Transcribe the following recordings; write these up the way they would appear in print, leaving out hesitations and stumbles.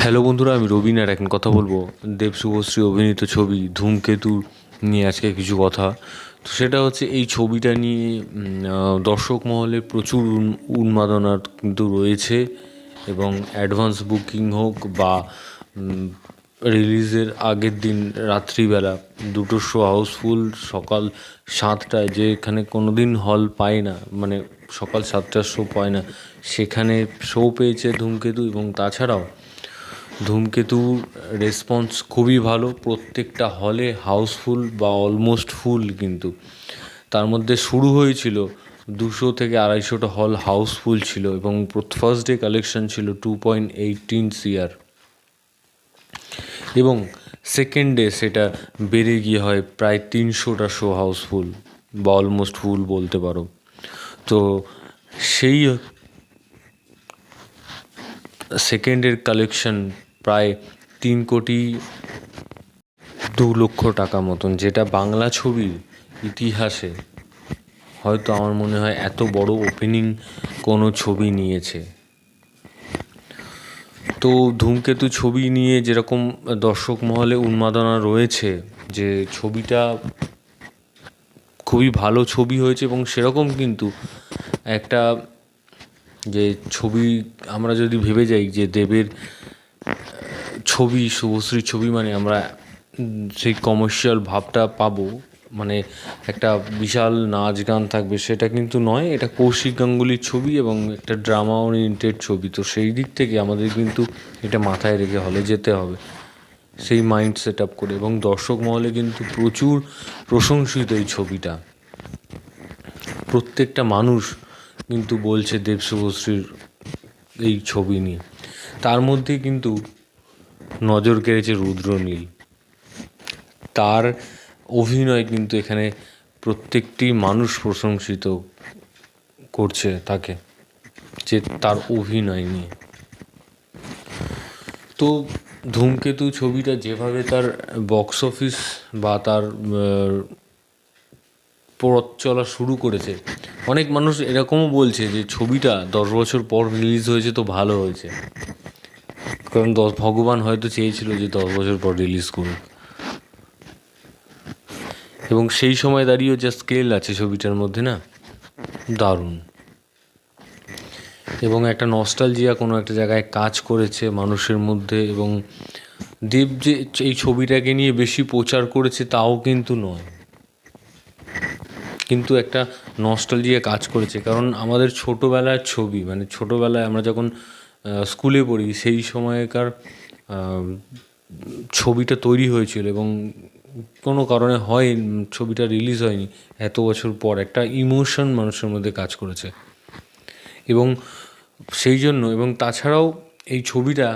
Hello বন্ধুরা, আমি রবিন আর এখন কথা বলবো দেব শুভশ্রী অভিনীত ছবি ধূমকেতু নিয়ে আজকে কিছু কথা। তো সেটা হচ্ছে এই ছবিটা নিয়ে দর্শক মহলে প্রচুর উন্মাদনা কিন্তু রয়েছে এবং অ্যাডভান্স বুকিং হোক বা রিলিজের আগের দিন রাত্রিবেলা দুটো শো হাউসফুল। সকাল 7টায় যেখানে কোনো দিন হল পায় না, মানে সকাল 7টার শো পায় না, সেখানে শো পেয়েছে ধূমকেতু। এবং তাছাড়াও ধূমকেতুর রেসপন্স খুবই ভালো, প্রত্যেকটা হলে হাউসফুল বা অলমোস্ট ফুল। কিন্তু তার মধ্যে শুরু হয়েছিল 200 থেকে 250টা হল হাউসফুল ছিল এবং ফার্স্ট ডে কালেকশন ছিল 2.18 CR এবং সেকেন্ড ডে সেটা বেড়ে গিয়ে হয় প্রায় 300টা শো হাউসফুল বা অলমোস্ট ফুল বলতে পারো। তো সেই সেকেন্ডের কালেকশন প্রায় 3,02,00,000 টাকা মতন, যেটা বাংলা ছবির ইতিহাসে হয়তো আমার মনে হয় এত বড় ওপেনিং কোনো ছবি নিয়েছে। তো ধূমকেতু ছবি নিয়ে যেরকম দর্শক মহলে উন্মাদনা রয়েছে যে ছবিটা খুবই ভালো ছবি হয়েছে, এবং সেরকম কিন্তু একটা যে ছবি আমরা যদি ভেবে যাই যে দেবের ছবি, শুভশ্রীর ছবি, মানে আমরা সেই কমার্শিয়াল ভাবটা পাবো, মানে একটা বিশাল নাচ গান থাকবে, সেটা কিন্তু নয়। এটা কৌশিক গাঙ্গুলির ছবি এবং একটা ড্রামা ওরিয়েন্টেড ছবি। তো সেই দিক থেকে আমাদের কিন্তু এটা মাথায় রেখে হলে যেতে হবে, সেই মাইন্ড সেট আপ করে। এবং দর্শক মহলে কিন্তু প্রচুর প্রশংসিত এই ছবিটা, প্রত্যেকটা মানুষ কিন্তু বলছে দেব শুভশ্রীর এই ছবি নিয়ে। তার মধ্যে কিন্তু নজর কেড়েছে রুদ্রনীল, তার অভিনয় কিন্তু এখানে প্রত্যেকটি মানুষ প্রশংসিত করছে তাকে, যে তার অভিনয় নিয়ে। তো ধূমকেতু ছবিটা যেভাবে তার বক্স অফিস বা তার পথ চলা শুরু করেছে, অনেক মানুষ এরকমও বলছে যে ছবিটা 10 বছর পর রিলিজ হয়েছে তো ভালো হয়েছে, কারণ ভগবান হয়তো চেয়েছিল যে 10 বছর পর রিলিজ করুক। এবং সেই সময় দাঁড়িয়েও যা স্কেল আছে ছবিটার মধ্যে, না দারুণ। এবং একটা নস্টালজিয়া কোনো একটা জায়গায় কাজ করেছে মানুষের মধ্যে। এবং দেব যে এই ছবিটাকে নিয়ে বেশি প্রচার করেছে তাও কিন্তু নয়, কিন্তু একটা নস্টালজিয়া কাজ করেছে। কারণ আমাদের ছোটোবেলার ছবি, মানে ছোটোবেলায় আমরা যখন স্কুলে পড়ি সেই সময়কার ছবিটা তৈরি হয়েছিল এবং কোনো কারণে হয় ছবিটা রিলিজ হয়নি, এত বছর পর একটা ইমোশন মানুষের মধ্যে কাজ করেছে। এবং সেই জন্য, এবং তাছাড়াও এই ছবিটা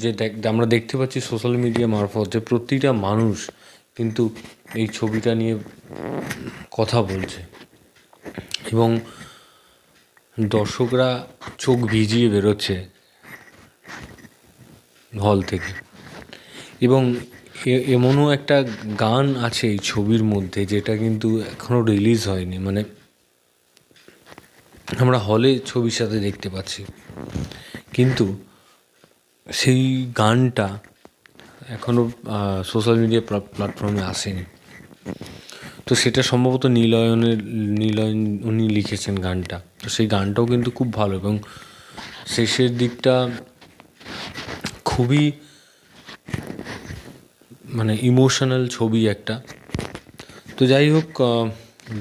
যে আমরা দেখতে পাচ্ছি সোশ্যাল মিডিয়া মারফত, যে প্রতিটা মানুষ কিন্তু এই ছবিটা নিয়ে কথা বলছে এবং দর্শকরা চোখ ভিজিয়ে বেরোচ্ছে হল থেকে। এবং এমনও একটা গান আছে এই ছবির মধ্যে যেটা কিন্তু এখনও রিলিজ হয়নি, মানে আমরা হলে ছবির সাথে দেখতে পাচ্ছি, কিন্তু সেই গানটা এখনও সোশ্যাল মিডিয়া প্ল্যাটফর্মে আসেনি। তো সেটা সম্ভবত নীলয়ন উনি লিখেছেন গানটা। তো সেই গানটাও কিন্তু খুব ভালো এবং শেষের দিকটা খুবই মানে ইমোশনাল ছবি একটা। তো যাই হোক,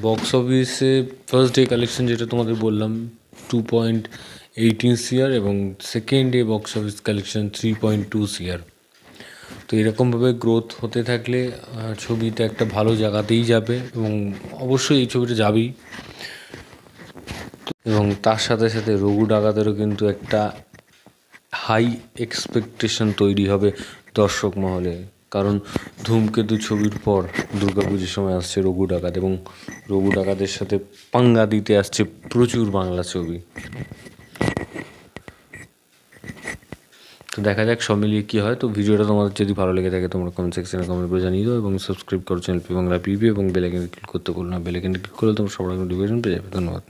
বক্স অফিসে ফার্স্ট ডে কালেকশন যেটা তোমাদের বললাম 2.18 CR এবং second day box office collection 3.2 CR। তো এরকমভাবে গ্রোথ হতে থাকলে ছবিটা একটা ভালো জায়গাতেই যাবে এবং অবশ্যই এই ছবিটা যাবেই। এবং তার সাথে সাথে রঘু ডাকাতেরও কিন্তু একটা হাই এক্সপেকটেশন তৈরি হবে দর্শক মহলে, কারণ ধূমকেতু ছবির পর দুর্গাপুজোর সময় আসছে রঘু ডাকাত, এবং রঘু ডাকাতের সাথে পাঙ্গা দিতে আসছে প্রচুর বাংলা ছবি। তো দেখা যাক সব মিলিয়ে কী হয়। তো ভিডিওটা তোমাদের যদি ভালো লেগে থাকে তোমরা কমেন্ট সেকশনে কমেন্ট করে জানিয়ে দাও এবং সাবস্ক্রাইব করো চ্যানেল পি বাংলা পিবি এবং বেল আইকনে ক্লিক করতে ভুলো না। বেল আইকনে ক্লিক করলে তোমরা সবার আগে নোটিফিকেশন পেয়ে যাবে। ধন্যবাদ।